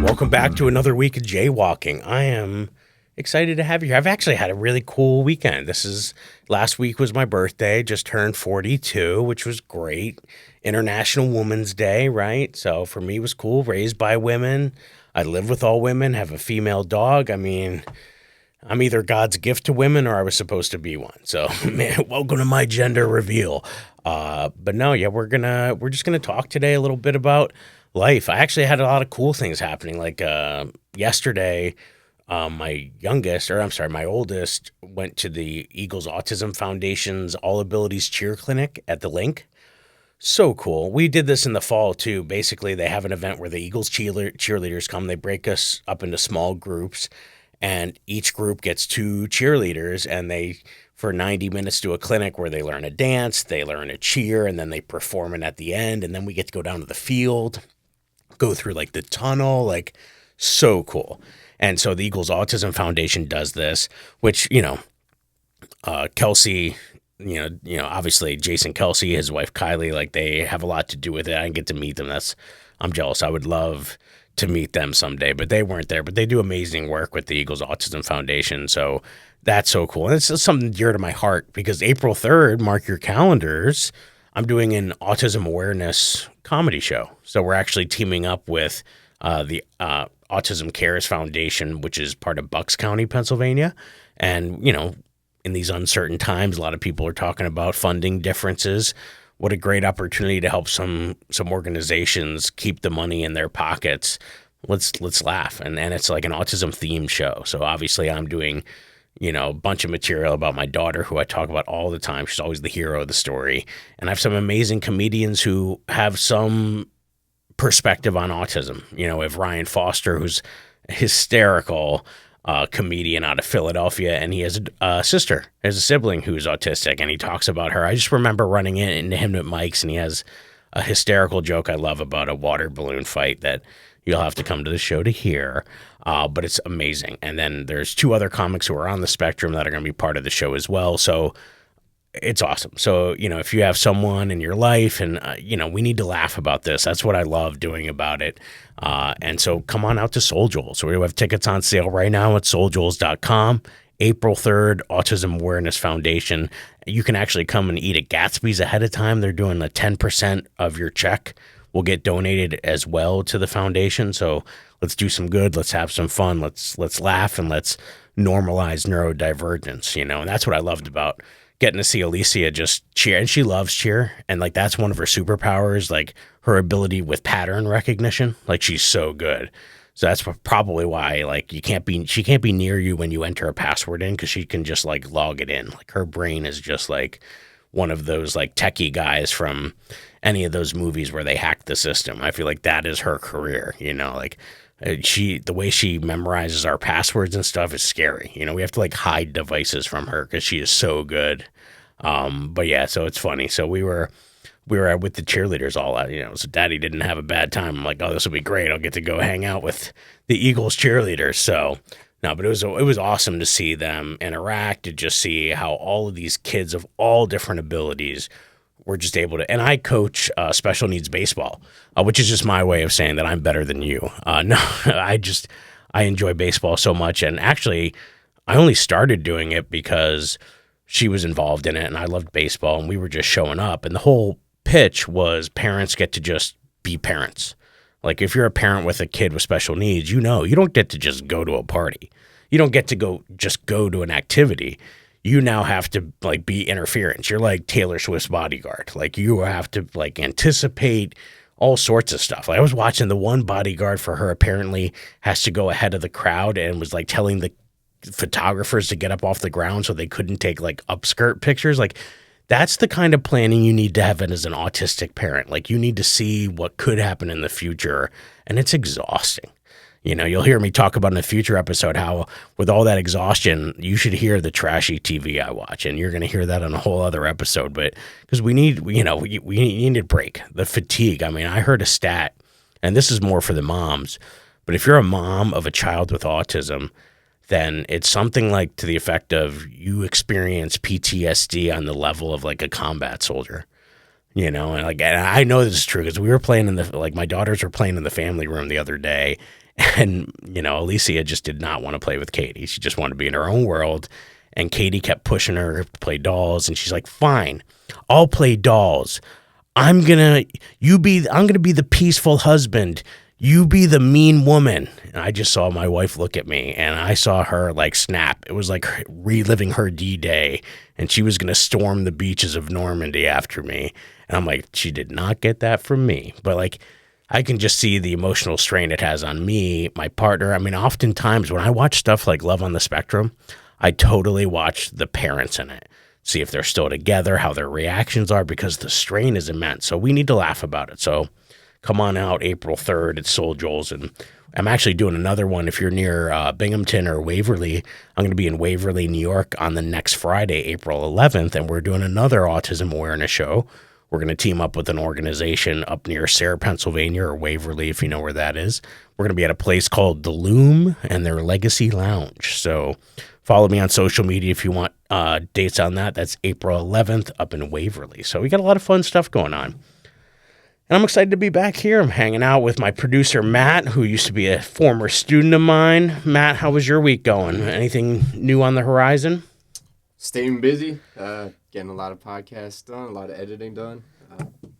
Welcome back to another week of Jaywalking. I am excited to have you here. I've actually had a really cool weekend. Last week was my birthday, just turned 42, which was great. International Women's Day, right? So for me, it was cool. Raised by women. I live with all women, have a female dog. I mean, I'm either God's gift to women or I was supposed to be one. So, man, welcome to my gender reveal. But no, yeah, we're just gonna talk today a little bit about life. I actually had a lot of cool things happening. Like yesterday, my oldest went to the Eagles Autism Foundation's All Abilities Cheer Clinic at the Link. So cool. We did this in the fall too. Basically, they have an event where the Eagles cheerleaders come. They break us up into small groups, and each group gets 2 cheerleaders, and they, for 90 minutes, do a clinic where they learn a dance, they learn a cheer, and then they perform it at the end. And then we get to go down to the field, go through like the tunnel, like so cool. And so the Eagles Autism Foundation does this, which, Kelsey, obviously Jason Kelsey, his wife Kylie, like they have a lot to do with it. I didn't get to meet them. I'm jealous. I would love to meet them someday, but they weren't there. But they do amazing work with the Eagles Autism Foundation. So that's so cool. And it's something dear to my heart because April 3rd, mark your calendars, I'm doing an autism awareness comedy show. So we're actually teaming up with the Autism Cares Foundation, which is part of Bucks County, Pennsylvania. And, in these uncertain times, a lot of people are talking about funding differences. What a great opportunity to help some organizations keep the money in their pockets. Let's laugh. And it's like an autism themed show. So obviously I'm doing, a bunch of material about my daughter, who I talk about all the time. She's always the hero of the story. And I have some amazing comedians who have some perspective on autism. We have Ryan Foster, who's hysterical comedian out of Philadelphia, and he has a sibling who's autistic, and he talks about her. I just remember running into him at Mike's, and he has a hysterical joke I love about a water balloon fight that you'll have to come to the show to hear. But it's amazing. And then there's 2 other comics who are on the spectrum that are going to be part of the show as well. So it's awesome. So, if you have someone in your life and, we need to laugh about this. That's what I love doing about it. And so come on out to Soul Joel. So we have tickets on sale right now at souljoels.com. April 3rd, Autism Awareness Foundation. You can actually come and eat at Gatsby's ahead of time. They're doing a 10% of your check will get donated as well to the foundation. So let's do some good. Let's have some fun. Let's laugh and let's normalize neurodivergence, and that's what I loved about getting to see Alicia just cheer. And she loves cheer. And like, that's one of her superpowers, like her ability with pattern recognition. Like she's so good. So that's probably why, like, she can't be near you when you enter a password in, because she can just like log it in. Like her brain is just like one of those like techie guys from any of those movies where they hack the system. I feel like that is her career, like the way she memorizes our passwords and stuff is scary. We have to like hide devices from her because she is so good. But yeah, so it's funny. So we were with the cheerleaders all out, so Daddy didn't have a bad time. I'm like, oh, this will be great. I'll get to go hang out with the Eagles cheerleaders. So no, but it was awesome to see them interact, to just see how all of these kids of all different abilities were just able to. And I coach special needs baseball, which is just my way of saying that I'm better than you. No, I enjoy baseball so much. And actually, I only started doing it because she was involved in it and I loved baseball and we were just showing up. And the whole pitch was parents get to just be parents. Like if you're a parent with a kid with special needs, you don't get to just go to a party. You don't get to go to an activity. You now have to like be interference. You're like Taylor Swift's bodyguard. Like you have to like anticipate all sorts of stuff. Like I was watching the one bodyguard for her apparently has to go ahead of the crowd and was like telling the photographers to get up off the ground so they couldn't take like upskirt pictures. Like that's the kind of planning you need to have as an autistic parent. Like you need to see what could happen in the future, and it's exhausting. You'll hear me talk about in a future episode how with all that exhaustion, you should hear the trashy TV I watch, and you're going to hear that on a whole other episode. But because we need a break, the fatigue. I mean, I heard a stat, and this is more for the moms, but if you're a mom of a child with autism, then it's something like to the effect of you experience PTSD on the level of like a combat soldier. And I know this is true because we were playing my daughters were playing in the family room the other day, and, Alicia just did not want to play with Katie. She just wanted to be in her own world, and Katie kept pushing her to play dolls, and she's like, fine, I'll play dolls. I'm gonna be the peaceful husband. You be the mean woman. And I just saw my wife look at me, and I saw her like snap. It was like reliving her D-Day, and she was going to storm the beaches of Normandy after me. And I'm like, she did not get that from me. But like, I can just see the emotional strain it has on me, my partner. I mean, oftentimes when I watch stuff like Love on the Spectrum, I totally watch the parents in it, see if they're still together, how their reactions are, because the strain is immense. So we need to laugh about it. So come on out April 3rd at Soul Joel's. And I'm actually doing another one if you're near Binghamton or Waverly. I'm going to be in Waverly, New York on the next Friday, April 11th, and we're doing another autism awareness show. We're going to team up with an organization up near Sarah, Pennsylvania, or Waverly, if you know where that is. We're going to be at a place called The Loom and their Legacy Lounge. So follow me on social media if you want dates on that. That's April 11th up in Waverly. So we got a lot of fun stuff going on. And I'm excited to be back here. I'm hanging out with my producer, Matt, who used to be a former student of mine. Matt, how was your week going? Anything new on the horizon? Staying busy, getting a lot of podcasts done, a lot of editing done.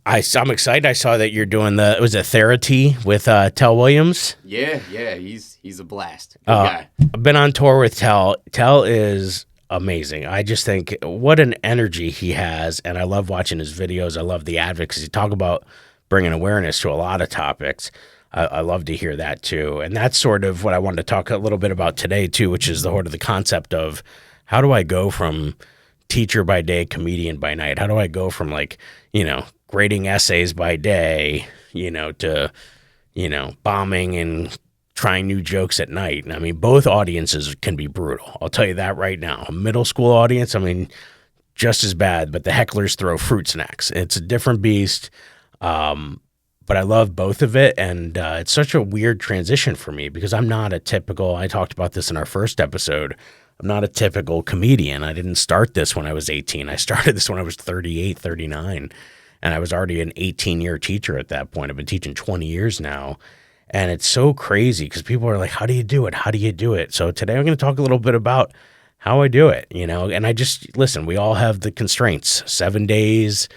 I'm excited. I saw that you're doing was it Therapy with Tell Williams? Yeah, he's a blast. Good guy. I've been on tour with Tell. Tell is amazing. I just think what an energy he has, and I love watching his videos. I love the advocacy. Talk about bringing awareness to a lot of topics. I love to hear that too. And that's sort of what I wanted to talk a little bit about today too, which is the concept of how do I go from teacher by day, comedian by night? How do I go from grading essays by day, to, bombing and trying new jokes at night? I mean, both audiences can be brutal. I'll tell you that right now. A middle school audience, I mean, just as bad, but the hecklers throw fruit snacks. It's a different beast. But I love both of it, and it's such a weird transition for me because I'm not a typical, I talked about this in our first episode, I'm not a typical comedian. I didn't start this when I was 18. I started this when I was 38, 39, and I was already an 18-year teacher at that point. I've been teaching 20 years now, and it's so crazy because people are like, how do you do it? How do you do it? So today I'm going to talk a little bit about how I do it, and I just, listen, we all have the constraints, 7 days,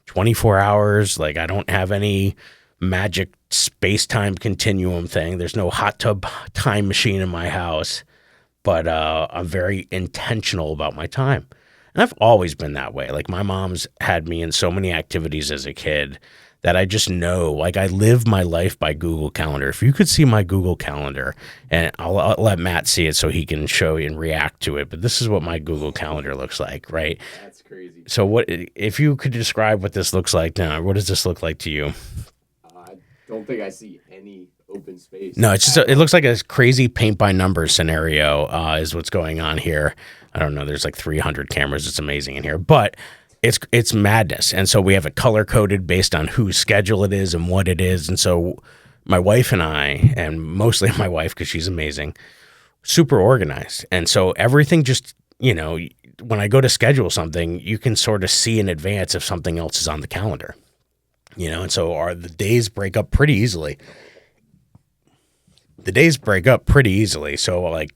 24 hours. Like, I don't have any magic space-time continuum thing. There's no hot tub time machine in my house, but I'm very intentional about my time. And I've always been that way. Like, my mom's had me in so many activities as a kid that I just know, like, I live my life by Google Calendar. If you could see my Google Calendar, and I'll let Matt see it so he can show you and react to it, but this is what my Google Calendar looks like, right? That's crazy. So what, if you could describe what this looks like now, what does this look like to you? I don't think I see any open space. No, it's just it looks like a crazy paint by numbers scenario is what's going on here. I don't know. There's like 300 cameras. It's amazing in here, but it's madness. And so we have it color coded based on whose schedule it is and what it is. And so my wife and I, and mostly my wife because she's amazing, super organized. And so everything just, when I go to schedule something, you can sort of see in advance if something else is on the calendar, and so the days break up pretty easily. So like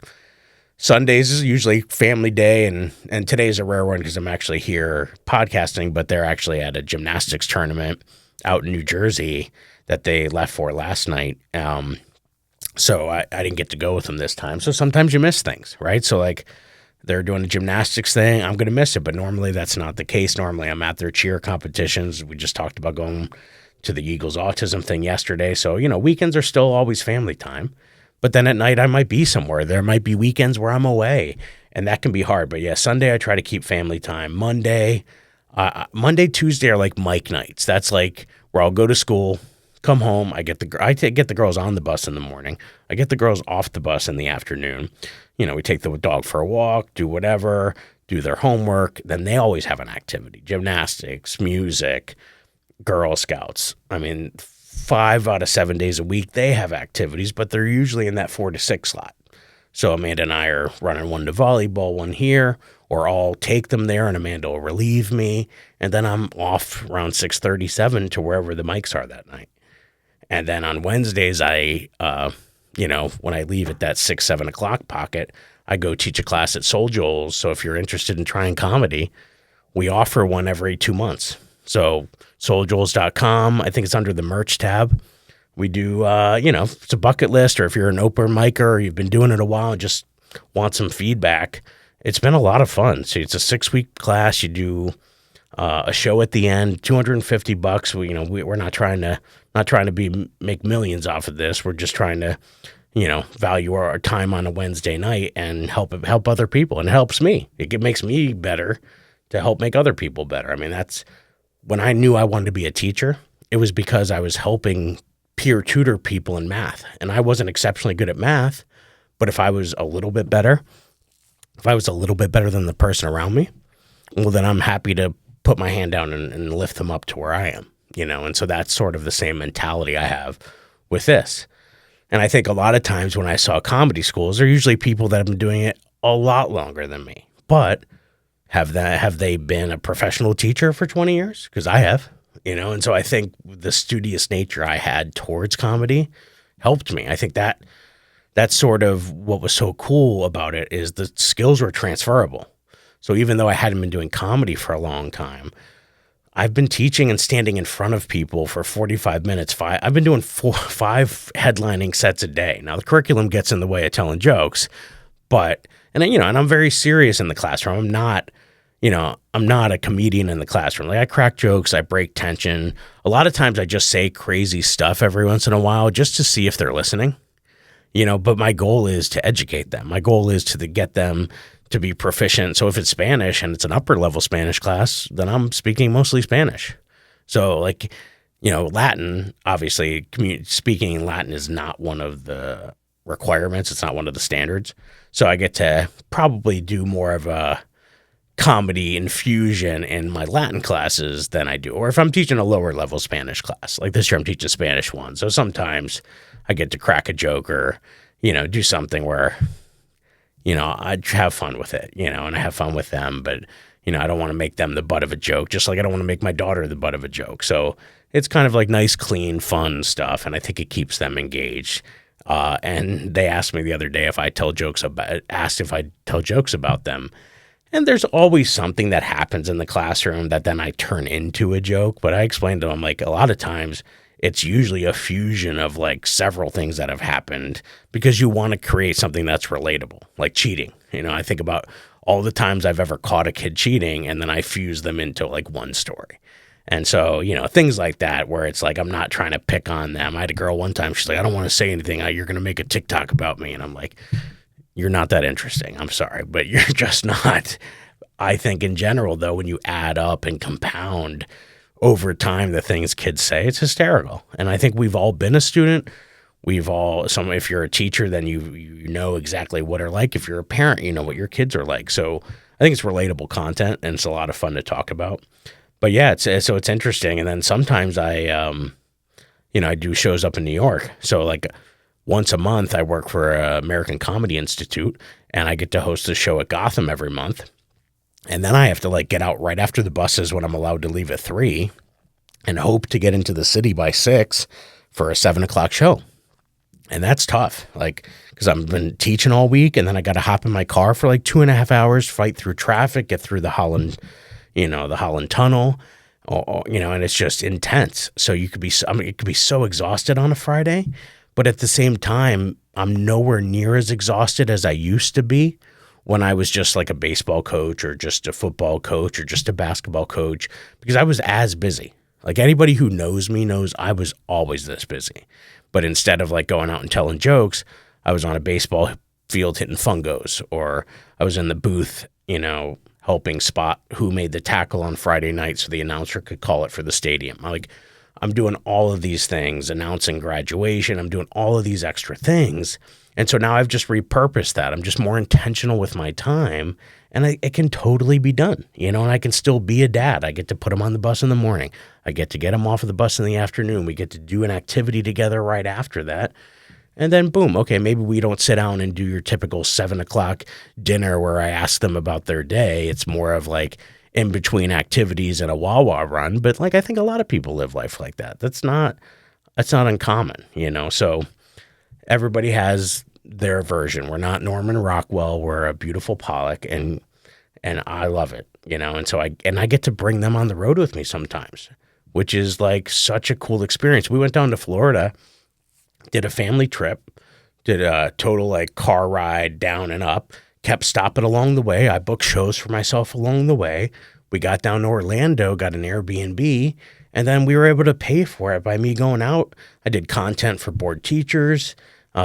Sundays is usually family day, and today's a rare one because I'm actually here podcasting, but they're actually at a gymnastics tournament out in New Jersey that they left for last night. So I didn't get to go with them this time. So sometimes you miss things, right? So like they're doing a gymnastics thing, I'm going to miss it, but normally that's not the case. Normally I'm at their cheer competitions. We just talked about going to the Eagles autism thing yesterday. So, weekends are still always family time. But then at night, I might be somewhere. There might be weekends where I'm away, and that can be hard. But yeah, Sunday, I try to keep family time. Monday, Tuesday are like Mike nights. That's like where I'll go to school, come home. I get the girls on the bus in the morning. I get the girls off the bus in the afternoon. We take the dog for a walk, do whatever, do their homework. Then they always have an activity, gymnastics, music, Girl Scouts. I mean, 5 out of 7 days a week, they have activities, but they're usually in that 4 to 6 slot. So Amanda and I are running one to volleyball, one here, or I'll take them there and Amanda will relieve me. And then I'm off around 6:37 to wherever the mics are that night. And then on Wednesdays, when I leave at that 6, 7 o'clock pocket, I go teach a class at Soul Joel's. So if you're interested in trying comedy, we offer one every 2 months. So souljoels.com, I think it's under the merch tab. We do, it's a bucket list, or if you're an open micer or you've been doing it a while and just want some feedback, it's been a lot of fun. So it's a 6-week class. You do a show at the end, $250. We're not trying to make millions off of this. We're just trying to, value our time on a Wednesday night and help other people. And it helps me. It makes me better to help make other people better. I mean, that's when I knew I wanted to be a teacher. It was because I was helping peer tutor people in math. And I wasn't exceptionally good at math, but if I was a little bit better than the person around me, well, then I'm happy to put my hand down and lift them up to where I am, and so that's sort of the same mentality I have with this. And I think a lot of times when I saw comedy schools, they're usually people that have been doing it a lot longer than me. But have they been a professional teacher for 20 years? Because I have, and so I think the studious nature I had towards comedy helped me. I think that's sort of what was so cool about it, is the skills were transferable. So even though I hadn't been doing comedy for a long time, I've been teaching and standing in front of people for 45 minutes. I've been doing 5 headlining sets a day. Now the curriculum gets in the way of telling jokes, and I'm very serious in the classroom. I'm not a comedian in the classroom. Like, I crack jokes, I break tension. A lot of times I just say crazy stuff every once in a while just to see if they're listening. But my goal is to educate them. My goal is to get them to be proficient. So if it's Spanish and it's an upper level Spanish class, then I'm speaking mostly Spanish. So Latin, obviously speaking in Latin is not one of the requirements. It's not one of the standards. So I get to probably do more of a comedy infusion in my Latin classes than I do. Or if I'm teaching a lower level Spanish class, like this year I'm teaching Spanish 1. So sometimes I get to crack a joke or, do something where, I have fun with it, and I have fun with them, but, I don't want to make them the butt of a joke, just like I don't want to make my daughter the butt of a joke. So it's kind of like nice, clean, fun stuff, and I think it keeps them engaged. And they asked me the other day if I tell jokes about them. And there's always something that happens in the classroom that then I turn into a joke. But I explained to them, like, a lot of times it's usually a fusion of like several things that have happened because you want to create something that's relatable, like cheating. I think about all the times I've ever caught a kid cheating and then I fuse them into like one story. And so, things like that where it's like I'm not trying to pick on them. I had a girl one time, she's like, I don't want to say anything. You're going to make a TikTok about me. And I'm like, you're not that interesting. I'm sorry, but you're just not. I think in general, though, when you add up and compound over time the things kids say, it's hysterical. And I think we've all been a student. If you're a teacher, then you know exactly what they're like. If you're a parent, you know what your kids are like. So I think it's relatable content and it's a lot of fun to talk about. But yeah, it's interesting. And then sometimes I do shows up in New York. So like once a month, I work for American Comedy Institute, and I get to host a show at Gotham every month. And then I have to like get out right after the buses when I'm allowed to leave at 3 and hope to get into the city by 6 for a 7 o'clock show. And that's tough, like, because I've been teaching all week and then I got to hop in my car for like 2.5 hours, fight through traffic, get through the Holland Tunnel, and it's just intense. So it could be so exhausted on a Friday, but at the same time, I'm nowhere near as exhausted as I used to be when I was just like a baseball coach or just a football coach or just a basketball coach, because I was as busy. Like anybody who knows me knows I was always this busy. But instead of like going out and telling jokes, I was on a baseball field hitting fungos, or I was in the booth, helping spot who made the tackle on Friday night so the announcer could call it for the stadium. I'm doing all of these things, announcing graduation. I'm doing all of these extra things. And so now I've just repurposed that. I'm just more intentional with my time, and it can totally be done, and I can still be a dad. I get to put him on the bus in the morning. I get to get him off of the bus in the afternoon. We get to do an activity together right after that. And then boom, okay, maybe we don't sit down and do your typical 7 o'clock dinner where I ask them about their day. It's more of like in between activities and a Wawa run. But like I think a lot of people live life like that. That's not uncommon, you know. So everybody has their version. We're not Norman Rockwell. We're a beautiful Pollock, and I love it, you know. And so I get to bring them on the road with me sometimes, which is like such a cool experience. We went down to Florida, did a family trip, did a total like car ride down and up, kept stopping along the way. I booked shows for myself along the way. We got down to Orlando, got an Airbnb, and then we were able to pay for it by me going out. I did content for board teachers.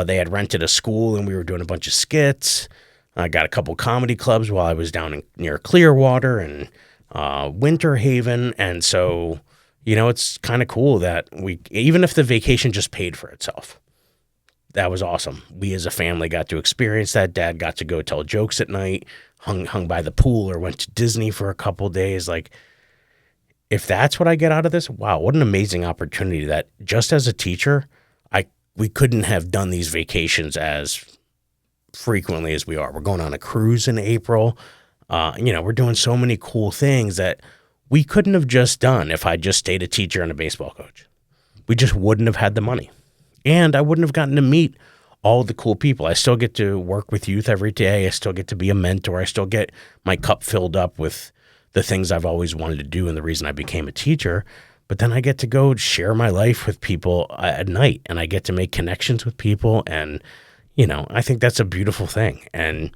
They had rented a school and we were doing a bunch of skits. I got a couple comedy clubs while I was down near Clearwater and Winter Haven. And so, you know, it's kind of cool that even if the vacation just paid for itself, that was awesome. We as a family got to experience that. Dad got to go tell jokes at night, hung by the pool, or went to Disney for a couple days. Like, if that's what I get out of this, wow, what an amazing opportunity that just as a teacher, we couldn't have done these vacations as frequently as we are. We're going on a cruise in April. You know, we're doing so many cool things that we couldn't have just done if I just stayed a teacher and a baseball coach. We just wouldn't have had the money. And I wouldn't have gotten to meet all the cool people. I still get to work with youth every day. I still get to be a mentor. I still get my cup filled up with the things I've always wanted to do and the reason I became a teacher. But then I get to go share my life with people at night, and I get to make connections with people. And, you know, I think that's a beautiful thing. And,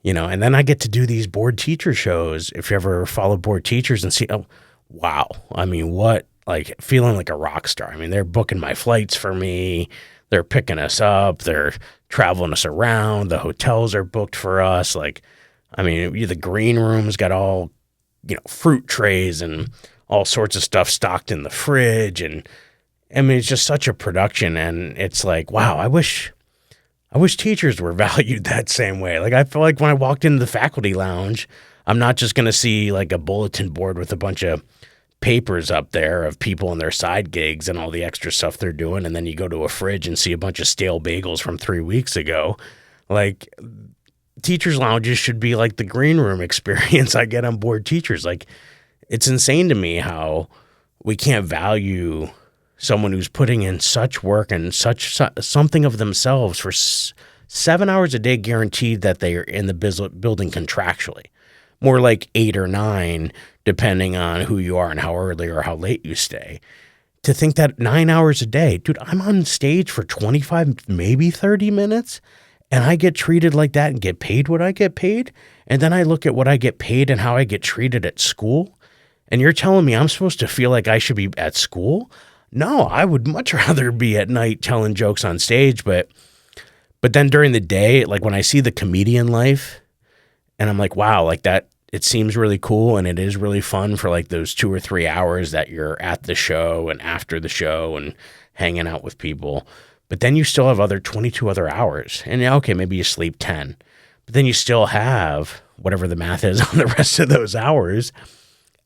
you know, and then I get to do these board teacher shows. If you ever follow board teachers and see, oh, wow. I mean, what, like feeling like a rock star. I mean, they're booking my flights for me. They're picking us up. They're traveling us around. The hotels are booked for us. Like, I mean, the green room's got all, you know, fruit trays and all sorts of stuff stocked in the fridge. And I mean, it's just such a production. And it's like, wow, I wish teachers were valued that same way. Like, I feel like when I walked into the faculty lounge, I'm not just going to see like a bulletin board with a bunch of papers up there of people and their side gigs and all the extra stuff they're doing. And then you go to a fridge and see a bunch of stale bagels from 3 weeks ago. Like, teachers lounges should be like the green room experience I get on board teachers. Like, it's insane to me how we can't value someone who's putting in such work and something of themselves for 7 hours a day, guaranteed that they are in the building contractually. More like 8 or 9, depending on who you are and how early or how late you stay. To think that 9 hours a day, dude, I'm on stage for 25, maybe 30 minutes, and I get treated like that and get paid what I get paid. And then I look at what I get paid and how I get treated at school. And you're telling me I'm supposed to feel like I should be at school? No, I would much rather be at night telling jokes on stage. But then during the day, like when I see the comedian life and I'm like, wow, like that, it seems really cool. And it is really fun for like those 2 or 3 hours that you're at the show and after the show and hanging out with people. But then you still have 22 other hours. And yeah, okay, maybe you sleep 10. But then you still have whatever the math is on the rest of those hours.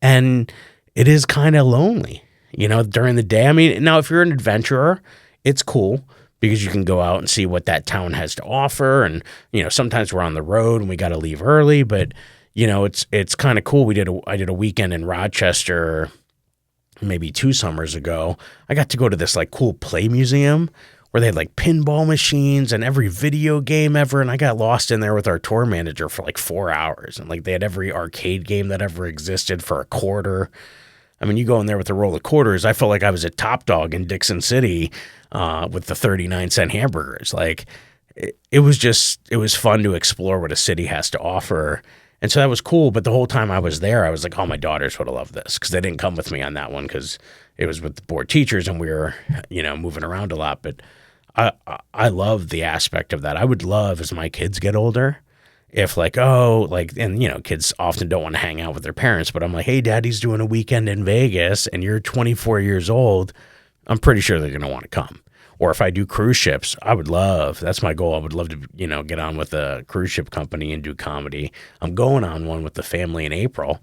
And it is kind of lonely, you know, during the day. I mean, now if you're an adventurer, it's cool because you can go out and see what that town has to offer. And, you know, sometimes we're on the road and we got to leave early, but you know, it's kind of cool. I did a weekend in Rochester maybe 2 summers ago. I got to go to this like cool play museum where they had like pinball machines and every video game ever. And I got lost in there with our tour manager for like 4 hours. And like they had every arcade game that ever existed for a quarter. I mean, you go in there with a roll of quarters. I felt like I was at Top Dog in Dixon City with the 39-cent hamburgers. Like it was fun to explore what a city has to offer. And so that was cool. But the whole time I was there, I was like, oh, my daughters would have loved this because they didn't come with me on that one because it was with the board teachers and we were, you know, moving around a lot. But I love the aspect of that. I would love as my kids get older if like, oh, like, and you know, kids often don't want to hang out with their parents, but I'm like, hey, daddy's doing a weekend in Vegas and you're 24 years old. I'm pretty sure they're going to want to come. Or if I do cruise ships, that's my goal. I would love to, you know, get on with a cruise ship company and do comedy. I'm going on one with the family in April.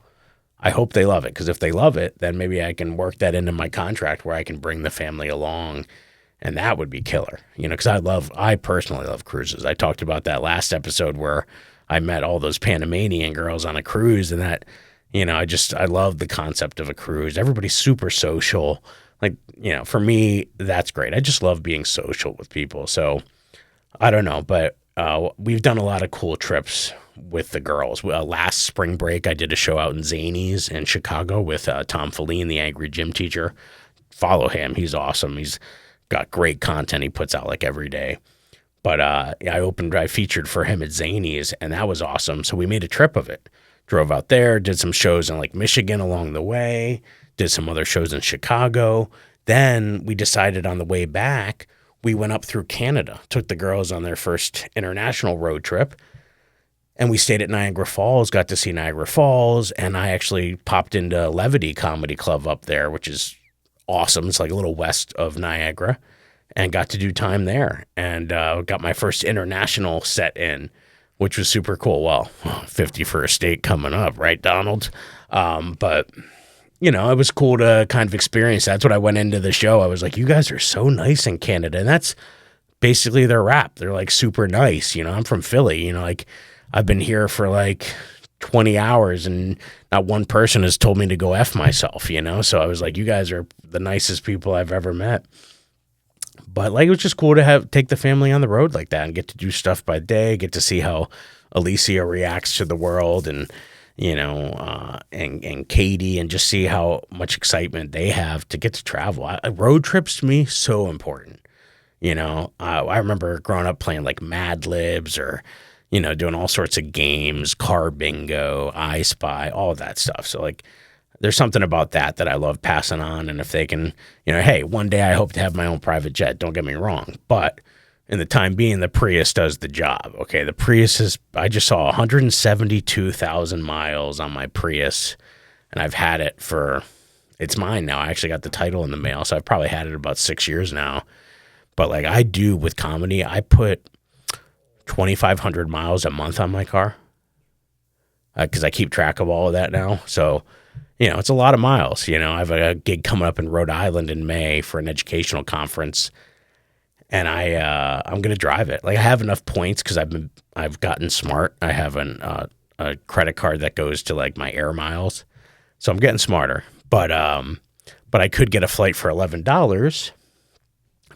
I hope they love it because if they love it, then maybe I can work that into my contract where I can bring the family along And that would be killer, because I personally love cruises. I talked about that last episode where I met all those Panamanian girls on a cruise, and that, I love the concept of a cruise. Everybody's super social. Like, for me, that's great. I just love being social with people. So I don't know, but we've done a lot of cool trips with the girls. Last spring break, I did a show out in Zanies in Chicago with Tom Feline, the angry gym teacher. Follow him. He's awesome. He's got great content he puts out like every day. But I featured for him at Zanies, and that was awesome. So we made a trip of it. Drove out there, did some shows in like Michigan along the way, did some other shows in Chicago. Then we decided on the way back, we went up through Canada, took the girls on their first international road trip, and we stayed at Niagara Falls, got to see Niagara Falls, and I actually popped into Levity Comedy Club up there, which is awesome. It's like a little west of Niagara, and got to do time there, and got my first international set in, which was super cool. Well, 50 for a state coming up, right, Donald? But, it was cool to kind of experience. That's what I went into the show. I was like, you guys are so nice in Canada. And that's basically their rap. They're like super nice. I'm from Philly, like I've been here for like 20 hours and not one person has told me to go F myself, So I was like, you guys are the nicest people I've ever met. But like, it was just cool to take the family on the road like that and get to do stuff by day, get to see how Alicia reacts to the world and, and Katie, and just see how much excitement they have to get to travel. Road trips to me, so important. I remember growing up playing like Mad Libs or, doing all sorts of games, car bingo, I Spy, all of that stuff. So like, there's something about that I love passing on. And if they can, hey, one day I hope to have my own private jet. Don't get me wrong. But in the time being, the Prius does the job. Okay. The Prius I just saw 172,000 miles on my Prius, and I've had it it's mine now. I actually got the title in the mail. So I've probably had it about 6 years now. But like I do with comedy, I put 2,500 miles a month on my car because I keep track of all of that now. So, it's a lot of miles. I have a gig coming up in Rhode Island in May for an educational conference, and I'm going to drive it. Like I have enough points because I've gotten smart. I have a credit card that goes to like my air miles, so I'm getting smarter. But I could get a flight for $11,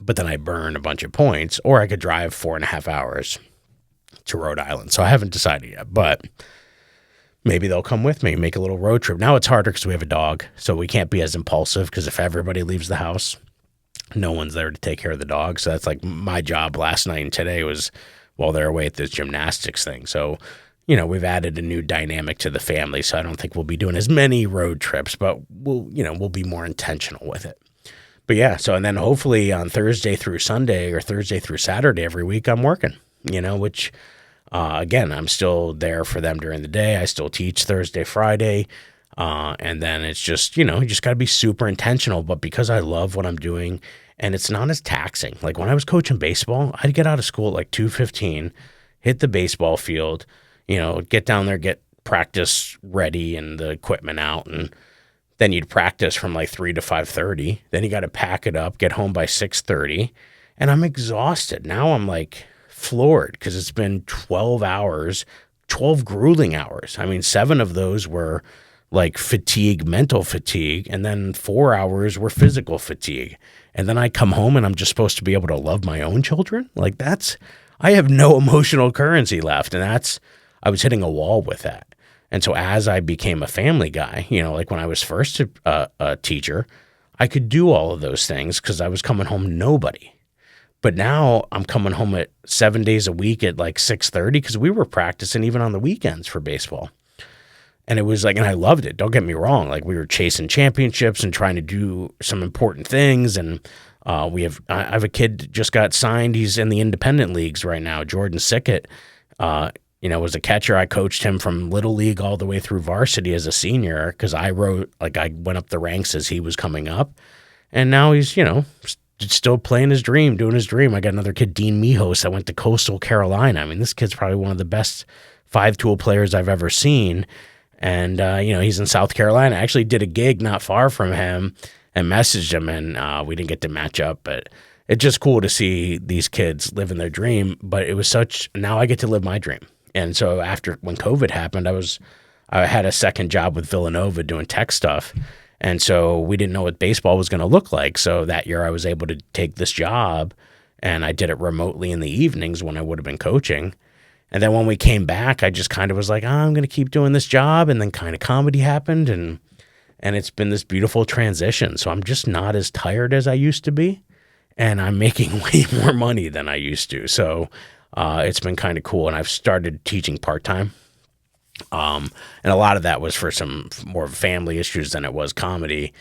but then I burn a bunch of points, or I could drive 4.5 hours to Rhode Island. So I haven't decided yet, but maybe they'll come with me, make a little road trip. Now it's harder because we have a dog, so we can't be as impulsive because if everybody leaves the house, no one's there to take care of the dog. So that's like my job last night and today was while they're away at this gymnastics thing. So, we've added a new dynamic to the family. So I don't think we'll be doing as many road trips, but we'll be more intentional with it. But yeah, so and then hopefully on Thursday through Sunday or Thursday through Saturday every week I'm working, which again, I'm still there for them during the day. I still teach Thursday, Friday. And then it's just, you just got to be super intentional. But because I love what I'm doing and it's not as taxing. Like when I was coaching baseball, I'd get out of school at like 2:15, hit the baseball field, get down there, get practice ready and the equipment out. And then you'd practice from like 3 to 5:30. Then you got to pack it up, get home by 6:30. And I'm exhausted. Now I'm like floored because it's been 12 hours, 12 grueling hours. I mean, 7 of those were like fatigue, mental fatigue, and then 4 hours were physical fatigue. And then I come home and I'm just supposed to be able to love my own children. Like I have no emotional currency left. And I was hitting a wall with that. And so as I became a family guy, like when I was first a teacher, I could do all of those things because I was coming home nobody. But now I'm coming home at 7 days a week at like 6:30 because we were practicing even on the weekends for baseball. And it was like, and I loved it. Don't get me wrong. Like we were chasing championships and trying to do some important things. And I have a kid that just got signed. He's in the independent leagues right now. Jordan Sickett, was a catcher. I coached him from little league all the way through varsity as a senior because I went up the ranks as he was coming up. And now he's, still playing his dream, doing his dream. I got another kid, Dean Mijos, that went to Coastal Carolina. I mean, this kid's probably one of the best 5-tool players I've ever seen. And, he's in South Carolina. I actually did a gig not far from him and messaged him, and we didn't get to match up. But it's just cool to see these kids living their dream. But it was now I get to live my dream. And so when COVID happened, I had a second job with Villanova doing tech stuff. And so we didn't know what baseball was going to look like. So that year I was able to take this job, and I did it remotely in the evenings when I would have been coaching. And then when we came back, I just kind of was like, I'm going to keep doing this job. And then kind of comedy happened, and it's been this beautiful transition. So I'm just not as tired as I used to be, and I'm making way more money than I used to. So it's been kind of cool. And I've started teaching part-time. And a lot of that was for some more family issues than it was comedy,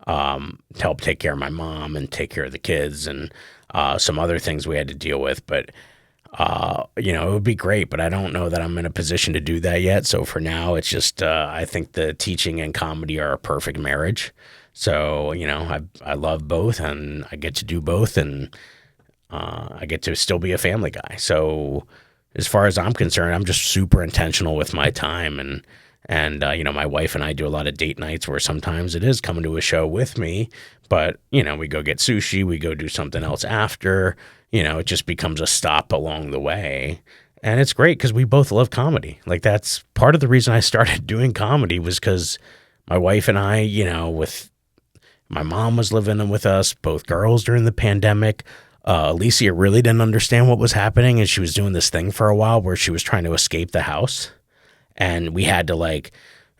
to help take care of my mom and take care of the kids and some other things we had to deal with. But, it would be great, but I don't know that I'm in a position to do that yet. So for now, it's just I think the teaching and comedy are a perfect marriage. So, I love both, and I get to do both, and I get to still be a family guy. So as far as I'm concerned, I'm just super intentional with my time. And my wife and I do a lot of date nights where sometimes it is coming to a show with me, but, we go get sushi, we go do something else after, it just becomes a stop along the way. And it's great because we both love comedy. Like, that's part of the reason I started doing comedy, was because my wife and I, with my mom was living with us, both girls during the pandemic. Alicia really didn't understand what was happening, and she was doing this thing for a while where she was trying to escape the house, and we had to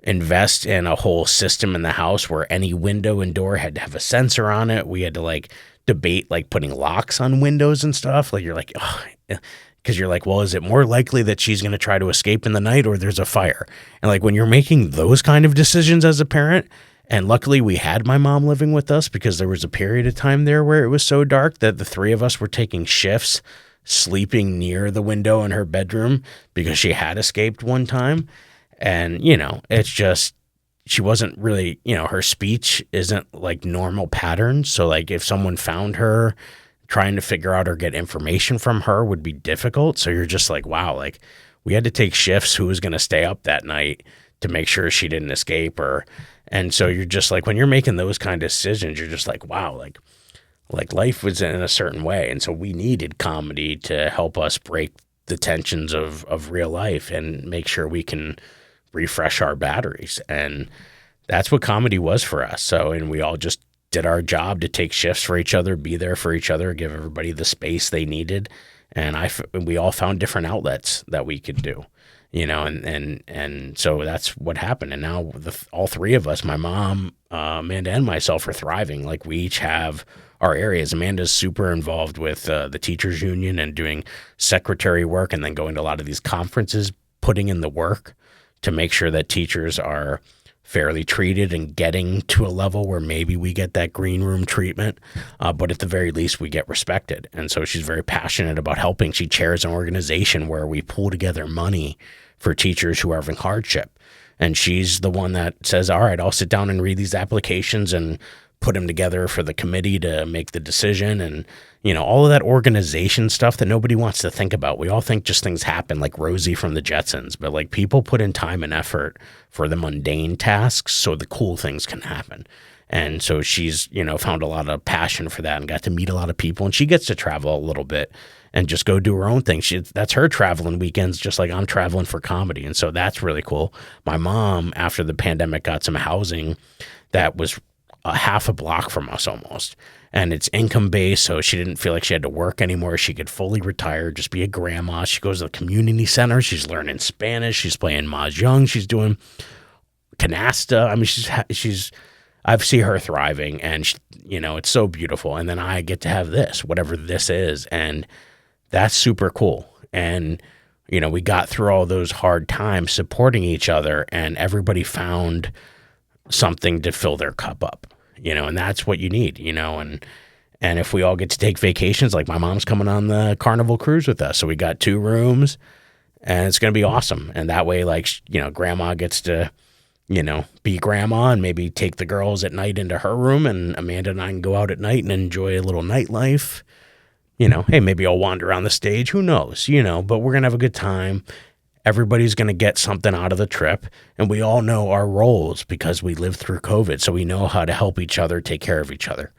invest in a whole system in the house where any window and door had to have a sensor on it. We had to debate putting locks on windows and stuff. You're like, oh, because you're like, well, is it more likely that she's going to try to escape in the night, or there's a fire? And when you're making those kind of decisions as a parent. And luckily we had my mom living with us, because there was a period of time there where it was so dark that the three of us were taking shifts, sleeping near the window in her bedroom because she had escaped one time. And, it's just, she wasn't really, her speech isn't normal patterns. So if someone found her, trying to figure out or get information from her would be difficult. So you're just wow, we had to take shifts who was going to stay up that night to make sure she didn't escape her. And so you're just when you're making those kind of decisions, you're just wow, life was in a certain way. And so we needed comedy to help us break the tensions of real life and make sure we can refresh our batteries. And that's what comedy was for us. So, and we all just did our job to take shifts for each other, be there for each other, give everybody the space they needed. And we all found different outlets that we could do. And so that's what happened. And now all three of us, my mom, Amanda, and myself, are thriving. We each have our areas. Amanda's super involved with the teachers union and doing secretary work, and then going to a lot of these conferences, putting in the work to make sure that teachers are fairly treated and getting to a level where maybe we get that green room treatment, but at the very least we get respected. And so she's very passionate about helping. She chairs an organization where we pull together money for teachers who are having hardship. And she's the one that says, all right, I'll sit down and read these applications and put them together for the committee to make the decision. And, all of that organization stuff that nobody wants to think about. We all think just things happen, like Rosie from the Jetsons, but people put in time and effort for the mundane tasks so the cool things can happen. And so she's, found a lot of passion for that and got to meet a lot of people, and she gets to travel a little bit and just go do her own thing. That's her traveling weekends, just like I'm traveling for comedy. And so that's really cool. My mom, after the pandemic, got some housing that was a half a block from us almost. And it's income-based, so she didn't feel like she had to work anymore. She could fully retire, just be a grandma. She goes to the community center. She's learning Spanish. She's playing mahjong. She's doing canasta. I mean, I see her thriving, and it's so beautiful. And then I get to have this, whatever this is, and that's super cool. And we got through all those hard times supporting each other, and everybody found something to fill their cup up, and that's what you need, and if we all get to take vacations, like my mom's coming on the Carnival cruise with us, so we got 2 rooms, and it's going to be awesome. And that way, grandma gets to, be grandma and maybe take the girls at night into her room, and Amanda and I can go out at night and enjoy a little nightlife. Hey, maybe I'll wander around the stage, who knows, but we're going to have a good time. Everybody's going to get something out of the trip, and we all know our roles because we lived through COVID, so we know how to help each other, take care of each other.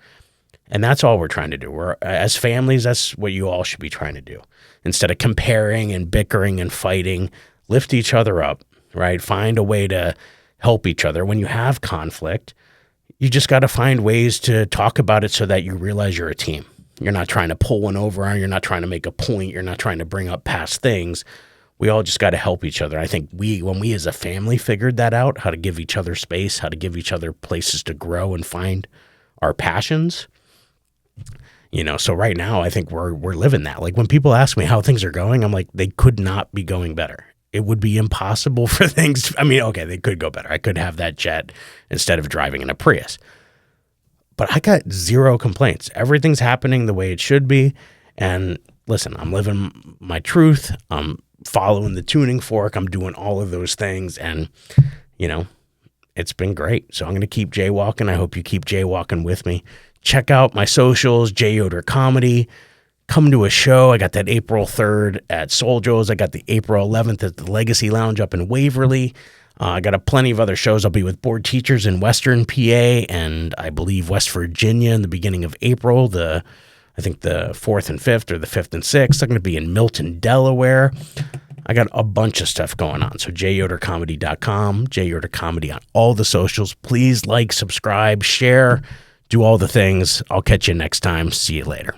And that's all we're trying to do. We're, as families, that's what you all should be trying to do. Instead of comparing and bickering and fighting, lift each other up, right? Find a way to help each other. When you have conflict, you just got to find ways to talk about it so that you realize you're a team. You're not trying to pull one over. You're not trying to make a point. You're not trying to bring up past things. We all just got to help each other. I think when we as a family figured that out, how to give each other space, how to give each other places to grow and find our passions, so right now I think we're living that. Like when people ask me how things are going, I'm like, they could not be going better. It would be impossible for things. I mean, okay, they could go better. I could have that jet instead of driving in a Prius. But I got zero complaints. Everything's happening the way it should be. And listen, I'm living my truth. I'm following the tuning fork. I'm doing all of those things. And, it's been great. So I'm going to keep jaywalking. I hope you keep jaywalking with me. Check out my socials, Jay Yoder Comedy. Come to a show. I got that April 3rd at Soul Joe's. I got the April 11th at the Legacy Lounge up in Waverly. I got plenty of other shows. I'll be with board teachers in Western PA and I believe West Virginia in the beginning of April. I think the 4th and 5th or the 5th and 6th. I'm going to be in Milton, Delaware. I got a bunch of stuff going on. So jayyodercomedy.com, Jay Yoder Comedy on all the socials. Please like, subscribe, share, do all the things. I'll catch you next time. See you later.